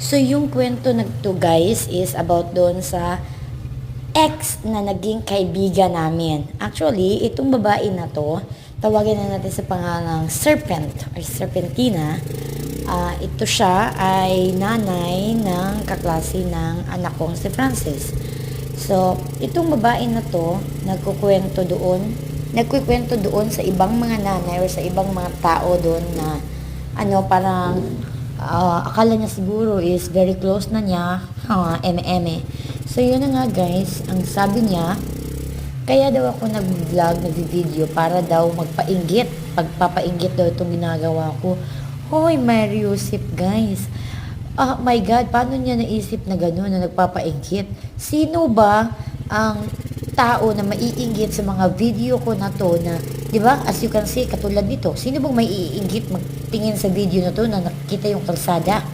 So, yung kwento na to guys is about doon sa ex na naging kaibigan namin. Actually, itong babae na to, tawagin na natin sa pangalang Serpent or Serpentina. Ito siya ay nanay ng kaklase ng anak kong si Francis. So, itong babae na to, nagkukwento doon sa ibang mga nanay or sa ibang mga tao doon na parang akala niya siguro is very close na niya, eme-eme. So, yun na nga guys, ang sabi niya, kaya daw ako nag-vlog, nag-video para daw magpainggit. Pagpapainggit daw itong ginagawa ko. Hoy, Mariusip guys. Oh my God, paano niya naisip na gano'n na nagpapainggit? Sino ba ang tao na maiinggit sa mga video ko na to na, di ba, as you can see, katulad nito, sino bang maiinggit magtingin sa video na to na nakikita yung kalsada?